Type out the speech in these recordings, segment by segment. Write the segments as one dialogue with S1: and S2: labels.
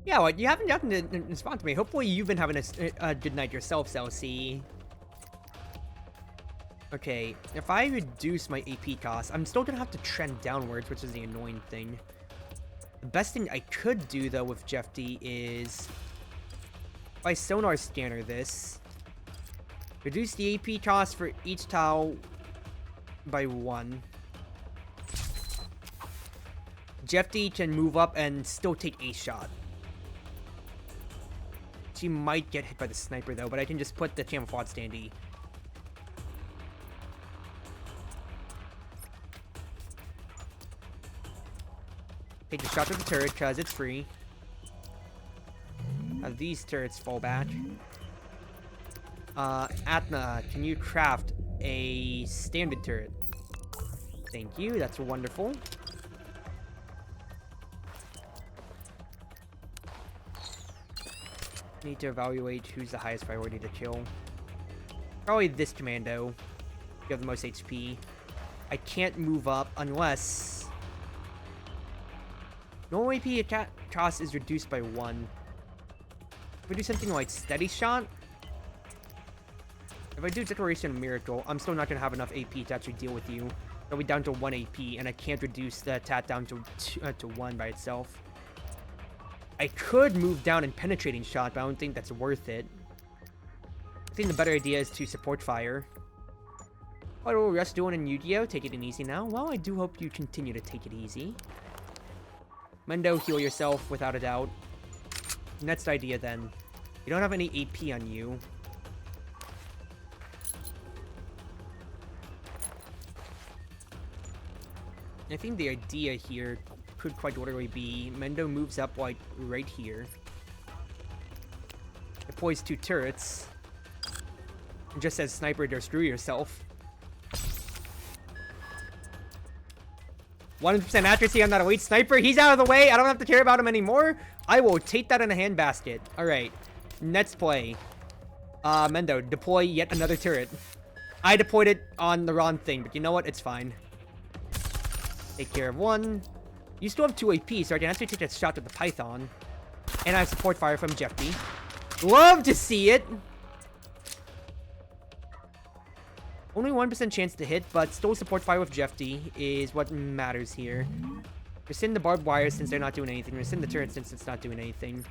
S1: Yeah, well, you haven't gotten to respond to me. Hopefully you've been having a good night yourself, Celsi. Okay, if I reduce my AP cost, I'm still gonna have to trend downwards, which is the annoying thing. The best thing I could do, though, with Jeff D is... if I sonar scanner this, reduce the AP cost for each tile by 1. Jeff D can move up and still take a shot. She might get hit by the sniper, though, but I can just put the camouflage standee. Take a shot at the turret, because it's free. Have these turrets fall back. Atna, can you craft a standard turret? Thank you, that's wonderful. Need to evaluate who's the highest priority to kill. Probably this commando. You have the most HP. I can't move up unless... normal AP attack cost is reduced by 1. If we do something like Steady Shot... if I do Declaration of Miracle, I'm still not going to have enough AP to actually deal with you. It'll be down to 1 AP, and I can't reduce the attack down to 1 by itself. I could move down in Penetrating Shot, but I don't think that's worth it. I think the better idea is to Support Fire. What will Rush doing in Yu-Gi-Oh? Take it easy now? Well, I do hope you continue to take it easy. Mendo, heal yourself, without a doubt. Next idea, then. You don't have any AP on you. I think the idea here could quite literally be Mendo moves up, like, right here. Deploys 2 turrets. And just says, Sniper, don't screw yourself. 100% accuracy on that elite sniper. He's out of the way. I don't have to care about him anymore. I will take that in a handbasket. Alright. Next play. Mendo, deploy yet another turret. I deployed it on the wrong thing, but you know what? It's fine. Take care of 1. You still have 2 AP, so I can actually take a shot at the Python. And I have support fire from Jeff D. Love to see it! Only 1% chance to hit, but still support fire with Jeff D is what matters here. Rescind the barbed wire since they're not doing anything. Rescind the turret since it's not doing anything.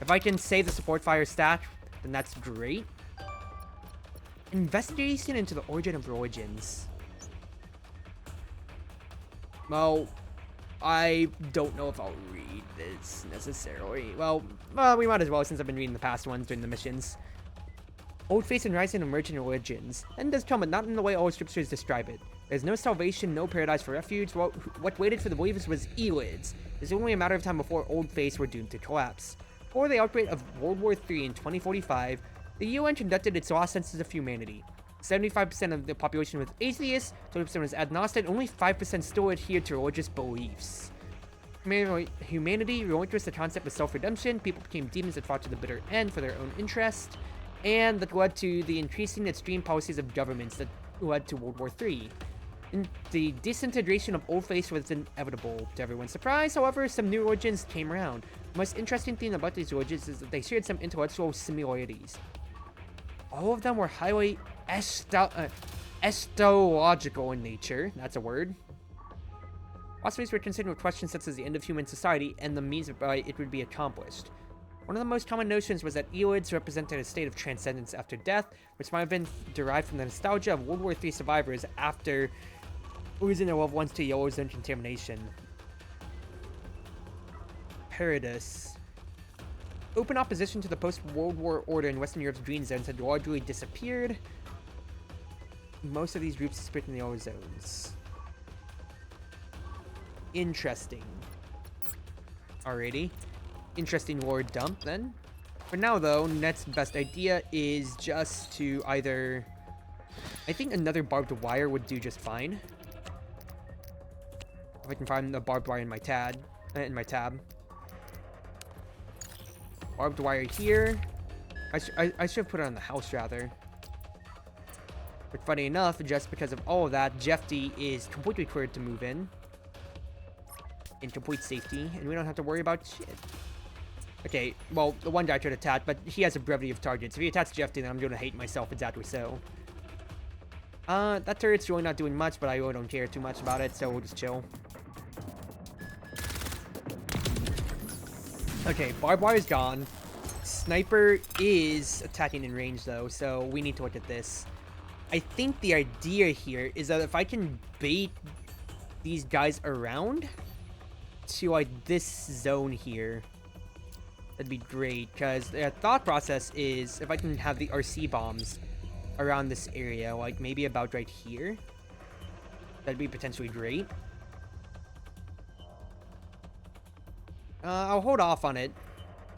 S1: If I can save the support fire stack, then that's great. Investigation into the origin of origins. Well, I don't know if I'll read this necessarily. Well, we might as well since I've been reading the past ones during the missions. Old Faith and Rising emerging religions. And does come, but not in the way all scriptures describe it. There's no salvation, no paradise for refuge. What waited for the believers was Elids. It's only a matter of time before Old Faiths were doomed to collapse. Before the outbreak of World War III in 2045, the UN conducted its last census of humanity. 75% of the population was atheist, 20% was agnostic, only 5% still adhered to religious beliefs. Humanity relinquished the concept of self-redemption, people became demons that fought to the bitter end for their own interest, and that led to the increasing extreme policies of governments that led to World War III. And the disintegration of old faiths was inevitable. To everyone's surprise, however, some new religions came around. The most interesting thing about these religions is that they shared some intellectual similarities. All of them were highly estological in nature. That's a word. Philosophies were concerned with questions such as the end of human society and the means by it would be accomplished. One of the most common notions was that Elids represented a state of transcendence after death, which might have been derived from the nostalgia of World War III survivors after losing their loved ones to yellow zone contamination. Paradis. Open opposition to the post-World War order in Western Europe's green zones had largely disappeared. Most of these groups split in the yellow zones. Interesting. Alrighty. Interesting lore dump, then. For now, though, next best idea is just to either... I think another barbed wire would do just fine. If I can find the barbed wire in my tab. Barbed wire here. I should have put it on the house, rather. But funny enough, just because of all of that, Jeff D is completely cleared to move in. in complete safety, and we don't have to worry about shit. Okay, well, the one guy tried to attack, but he has a brevity of targets. If he attacks Jeffy, then I'm gonna hate myself exactly so. That turret's really not doing much, but I really don't care too much about it, so we'll just chill. Okay, barbed wire's gone. Sniper is attacking in range, though, so we need to look at this. I think the idea here is that if I can bait these guys around to, like, this zone here, that'd be great, because the thought process is if I can have the RC bombs around this area, like maybe about right here, that'd be potentially great. I'll hold off on it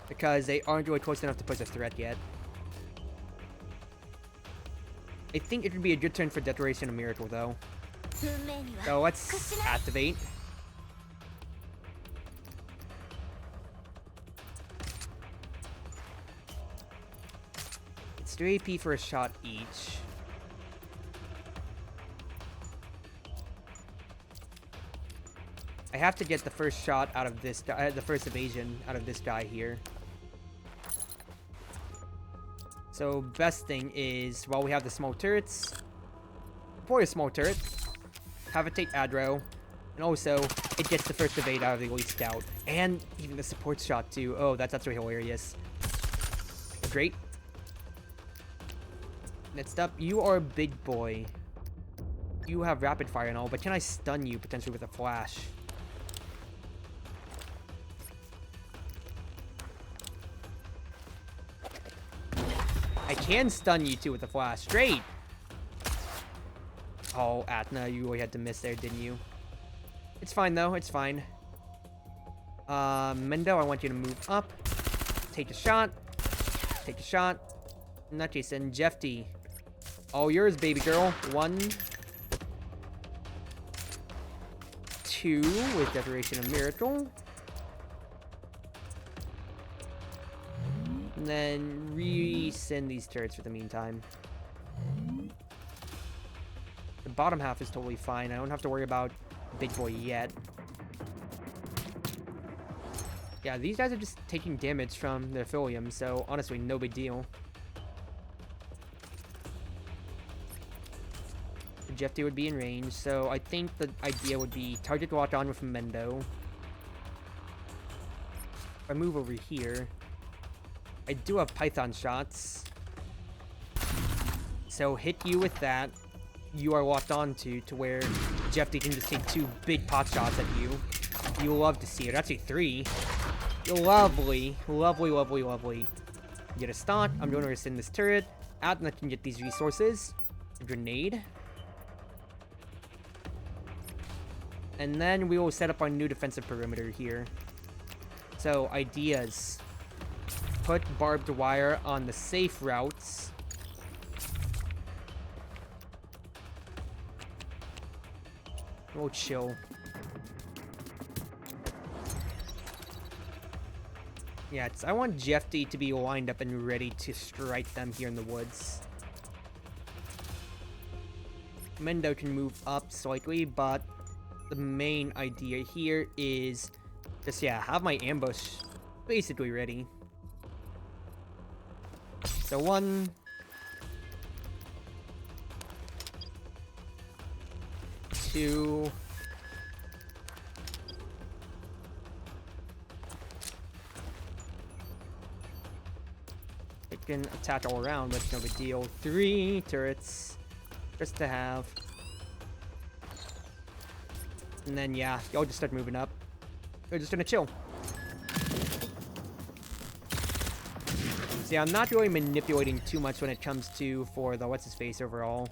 S1: because they aren't really close enough to pose a threat yet. I think it would be a good turn for Declaration of Miracle, though. So let's activate. It's 3 AP for a shot each. I have to get the first shot out of this guy, the first evasion out of this guy here. So best thing is, while we have the small turrets, deploy a small turret, have it take aggro, and also it gets the first evade out of the elite scout, and even the support shot too. Oh, that's absolutely hilarious. Great. Next up, you are a big boy. You have rapid fire and all, but can I stun you potentially with a flash? I can stun you too with a flash. Great! Oh, Atna, you really had to miss there, didn't you? It's fine though, it's fine. Mendo, I want you to move up. Take a shot. Take a shot. In that case, then Jeffy. All yours, baby girl. 1, 2 with Declaration of Miracle. And then resend these turrets for the meantime. The bottom half is totally fine. I don't have to worry about Big Boy yet. Yeah, these guys are just taking damage from the Aphelium, so honestly, no big deal. Jeffy would be in range, so I think the idea would be target lock on with Mendo. If I move over here, I do have Python shots. So hit you with that. You are locked onto to where Jeffy can just take 2 big pot shots at you. You'll love to see it. Actually 3. Lovely. Lovely, lovely, lovely. Get a stock. I'm going to rescind this turret. Atna can get these resources. A grenade. And then we will set up our new defensive perimeter here. So, ideas. Put barbed wire on the safe routes. We'll chill. Yeah, I want Jeffy to be lined up and ready to strike them here in the woods. Mendo can move up slightly, but the main idea here is just, yeah, have my ambush basically ready. So 1, 2, it can attack all around, but no big deal. 3 turrets, just to have. And then, yeah, y'all just start moving up. We're just gonna chill. So yeah, I'm not really manipulating too much when it comes to, for the what's-his-face overall.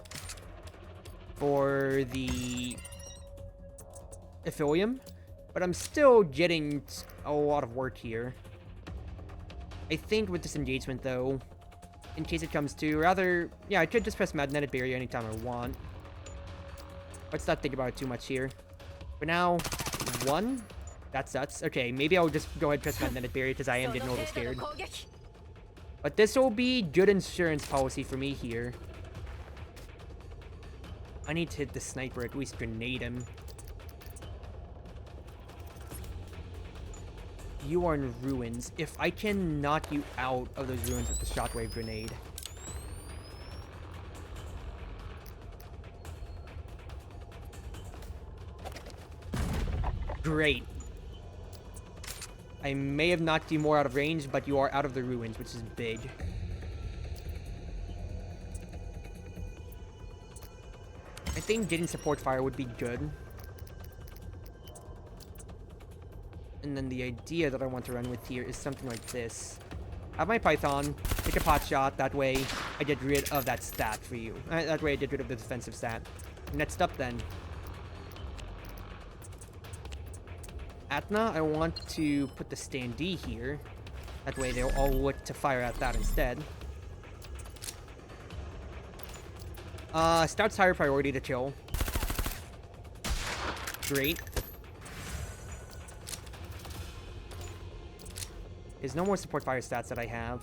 S1: For the Aphelium. But I'm still getting a lot of work here. I think with this engagement, though, in case it comes to, rather, yeah, I could just press Magnetic Barrier anytime I want. Let's not think about it too much here. For now, 1. That's nuts. Okay, maybe I'll just go ahead and press Magnetic Barrier because I am getting a little scared. But this will be good insurance policy for me here. I need to hit the sniper, at least grenade him. you are in ruins, if I can knock you out of those ruins with the shockwave grenade. Great. I may have knocked you more out of range, but you are out of the ruins, which is big. I think getting support fire would be good. And then the idea that I want to run with here is something like this. Have my Python, take a pot shot, that way I get rid of that stat for you. That way I get rid of the defensive stat. Next up then. Atna, I want to put the standee here. That way they'll all look to fire at that instead. Stout's higher priority to kill. Great. There's no more support fire stats that I have.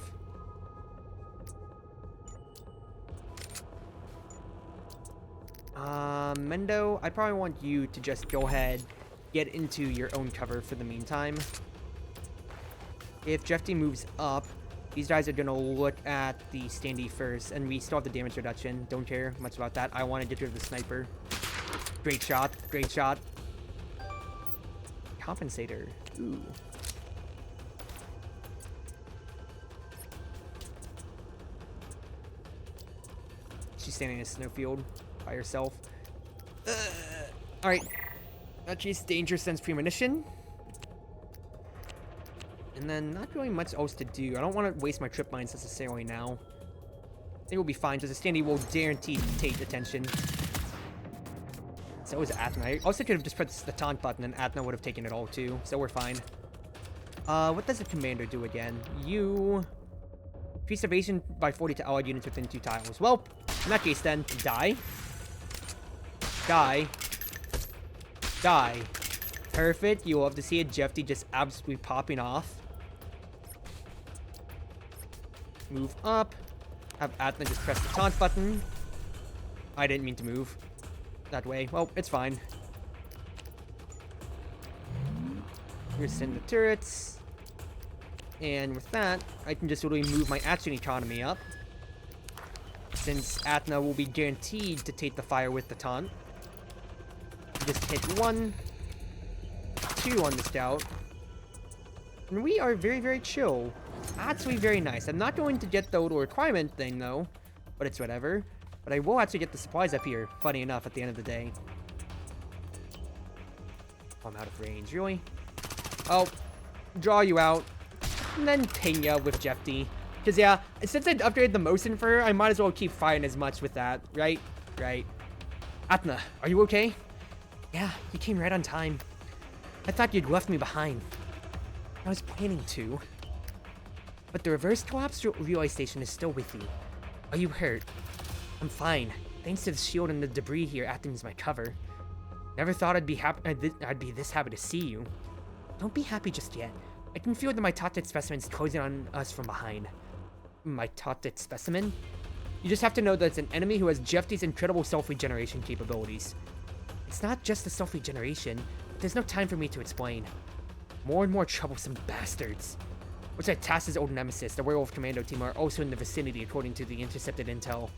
S1: Mendo, I probably want you to just go ahead, get into your own cover for the meantime. If Jeffy moves up, these guys are gonna look at the standee first, and we still have the damage reduction. Don't care much about that. I want to get rid of the sniper. Great shot, great shot. Compensator. Ooh. She's standing in a snowfield by herself. Alright. She's danger sense premonition. And then not really much else to do. I don't want to waste my trip mines necessarily now. I think we'll be fine, because the standee will guarantee take attention. So is Athena. I also could have just pressed the taunt button and Athena would have taken it all too. So we're fine. What does the commander do again? You... increase evasion by 40 to allied units within 2 tiles. Well, in that case then, die. Die. Die. Perfect. You'll love to see it. Jeffy just absolutely popping off. Move up. Have Atna just press the taunt button. I didn't mean to move that way. Well, it's fine. Resend the turrets. And with that, I can just literally move my action economy up. Since Atna will be guaranteed to take the fire with the taunt. Just hit 1, 2 on the scout. And we are very, very chill. Actually very nice. I'm not going to get the little requirement thing though, but it's whatever. But I will actually get the supplies up here, funny enough, at the end of the day. Oh, I'm out of range, really? Oh, draw you out. And then ping ya with Jeffy. Because yeah, since I upgraded the motion for her, I might as well keep firing as much with that, right? Right. Atna, are you okay? Yeah, you came right on time. I thought you'd left me behind. I was planning to. But the reverse collapse relay station is still with you. Are you hurt? I'm fine. Thanks to the shield and the debris here acting as my cover. Never thought I'd be this happy to see you. Don't be happy just yet. I can feel that my Totted specimen's closing on us from behind. My Totted specimen? You just have to know that it's an enemy who has Jeffy's incredible self-regeneration capabilities. It's not just the self-regeneration, but there's no time for me to explain. More and more troublesome bastards. Which I tasked his old nemesis, the werewolf commando team, are also in the vicinity according to the intercepted intel.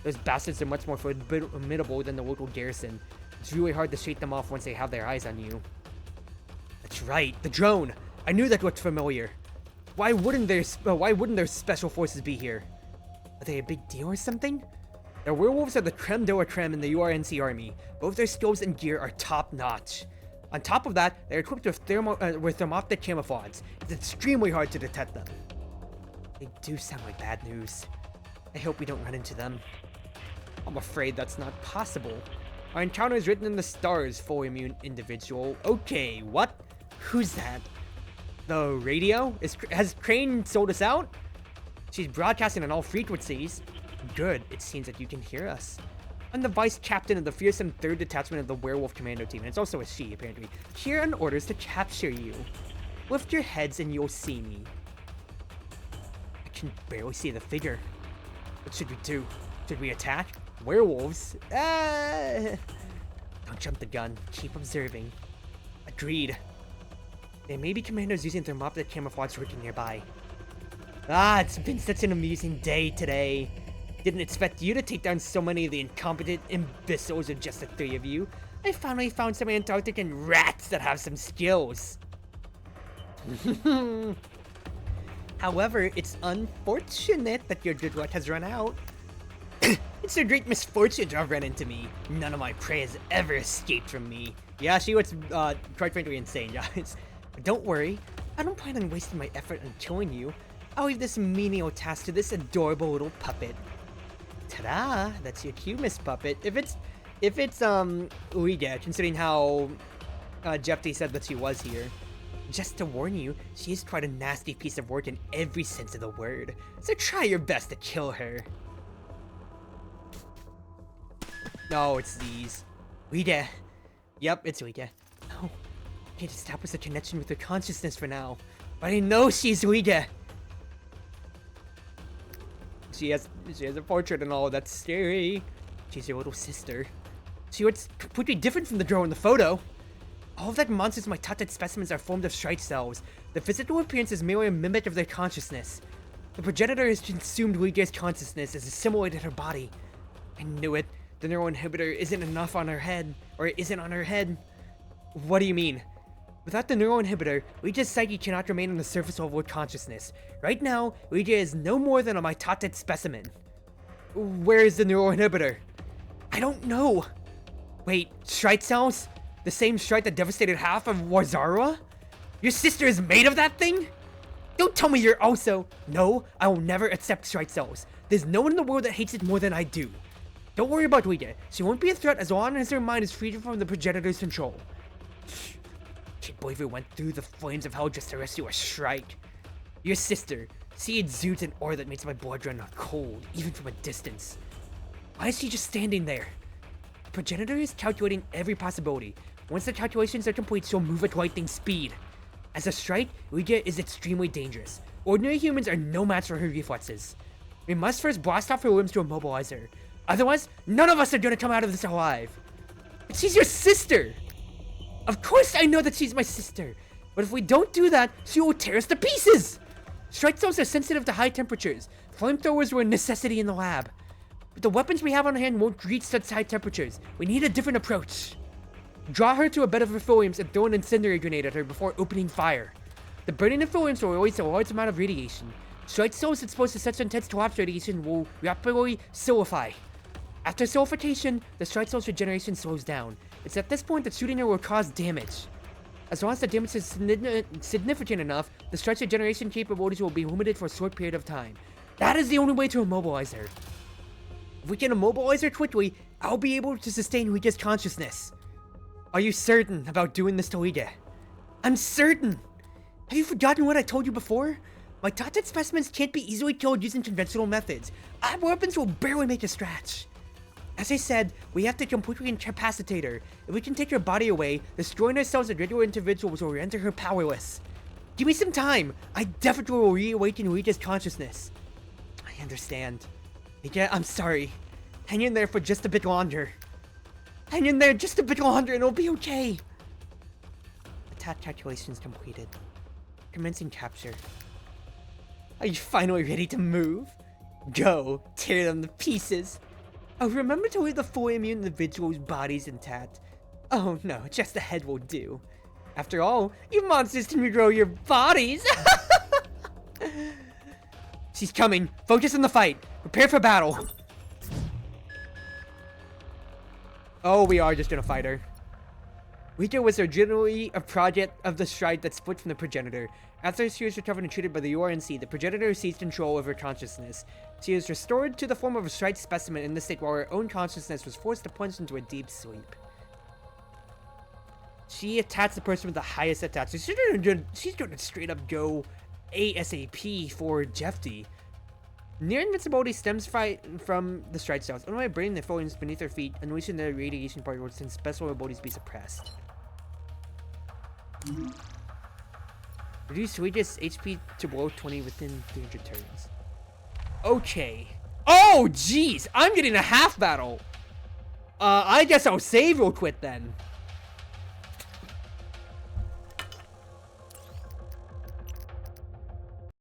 S1: Those bastards are much more formidable than the local garrison. It's really hard to shake them off once they have their eyes on you. That's right, the drone! I knew that looked familiar. Why wouldn't their special forces be here? Are they a big deal or something? Their werewolves are the creme de la creme in the URNC army. Both their skills and gear are top-notch. On top of that, they're equipped with thermoptic camouflage. It's extremely hard to detect them. They do sound like bad news. I hope we don't run into them. I'm afraid that's not possible. Our encounter is written in the stars, full immune individual. Okay, what? Who's that? The radio? Has Crane sold us out? She's broadcasting on all frequencies. Good, it seems that you can hear us. I'm the vice captain of the fearsome 3rd detachment of the werewolf commando team, and it's also a she, apparently. Here on orders to capture you. Lift your heads and you'll see me. I can barely see the figure. What should we do? Should we attack? Werewolves? Don't jump the gun. Keep observing. Agreed. There may be commanders using thermoptic camouflage working nearby. Ah, it's been such an amusing day today. Didn't expect you to take down so many of the incompetent imbeciles of just the three of you. I finally found some Antarctican rats that have some skills. However, it's unfortunate that your good luck has run out. It's a great misfortune to have run into me. None of my prey has ever escaped from me. Yeah, she was, quite frankly insane, guys. But don't worry, I don't plan on wasting my effort on killing you. I'll leave this menial task to this adorable little puppet. Ta-da! That's your cue, Miss Puppet. If it's, Uiga, considering how, Jeffy said that she was here. Just to warn you, she is quite a nasty piece of work in every sense of the word. So try your best to kill her. No, it's these. Uiga. Yep, it's Uiga. No, I can't establish a connection with her consciousness for now. But I know she's Uiga. She has a portrait and all, that's scary. She's your little sister. She looks completely different from the girl in the photo. All of that monsters in my touched specimens are formed of strike cells. The physical appearance is merely a mimic of their consciousness. The progenitor has consumed Uiga's consciousness as assimilated her body. I knew it. The neural inhibitor isn't enough on her head. Or it isn't on her head. What do you mean? Without the neural inhibitor, Uiga's psyche cannot remain on the surface level of consciousness. Right now, Uiga is no more than a mitotic specimen. Where is the neural inhibitor? I don't know. Wait, strike cells? The same strike that devastated half of Warzara? Your sister is made of that thing? Don't tell me you're also... No, I will never accept strike cells. There's no one in the world that hates it more than I do. Don't worry about Uiga. She won't be a threat as long as her mind is freed from the progenitor's control. Can't believe we went through the flames of hell just to rescue a strike. Your sister. She exudes an aura that makes my blood run cold, even from a distance. Why is she just standing there? The progenitor is calculating every possibility. Once the calculations are complete, she'll move at lightning speed. As a strike, Uiga is extremely dangerous. Ordinary humans are no match for her reflexes. We must first blast off her limbs to immobilize her. Otherwise, none of us are gonna come out of this alive. But she's your sister! Of course I know that she's my sister, but if we don't do that, she will tear us to pieces! Strike cells are sensitive to high temperatures. Flamethrowers were a necessity in the lab. But the weapons we have on hand won't reach such high temperatures. We need a different approach. Draw her to a bed of refilliums and throw an incendiary grenade at her before opening fire. The burning refilliums will release a large amount of radiation. Strike cells exposed to such intense collapse radiation will rapidly solidify. After solidification, the strike cell's regeneration slows down. It's at this point that shooting her will cause damage. As long as the damage is significant enough, the strike's regeneration capabilities will be limited for a short period of time. That is the only way to immobilize her. If we can immobilize her quickly, I'll be able to sustain Uiga's consciousness. Are you certain about doing this to Uiga? I'm certain! Have you forgotten what I told you before? My touched specimens can't be easily killed using conventional methods. Our weapons will barely make a scratch. As I said, we have to completely incapacitate her. If we can take her body away, destroying her cells and regular individuals will render her powerless. Give me some time. I definitely will reawaken Uiga's consciousness. I understand. Uiga, I'm sorry. Hang in there for just a bit longer. Hang in there just a bit longer and it'll be okay. Attack calculations completed. Commencing capture. Are you finally ready to move? Go, tear them to pieces. Oh, remember to leave the fully immune individuals' bodies intact. Oh no, just the head will do. After all, you monsters can regrow your bodies! She's coming. Focus on the fight. Prepare for battle. Oh, we are just gonna fight her. Uiga was originally a project of the strike that split from the progenitor. After she was recovered and treated by the URNC, the progenitor seized control of her consciousness. She was restored to the form of a strike specimen in this state while her own consciousness was forced to plunge into a deep sleep. She attacks the person with the highest attach. She's gonna straight up go ASAP for Jeffy. Near invincibility stems from the strike cells. On my brain, the fillings beneath her feet, unleashing the radiation particles since special abilities be suppressed. Reduce Uiga's HP to below 20 within 300 turns. Okay. Oh, jeez! I'm getting a half battle! I guess I'll save real quick then.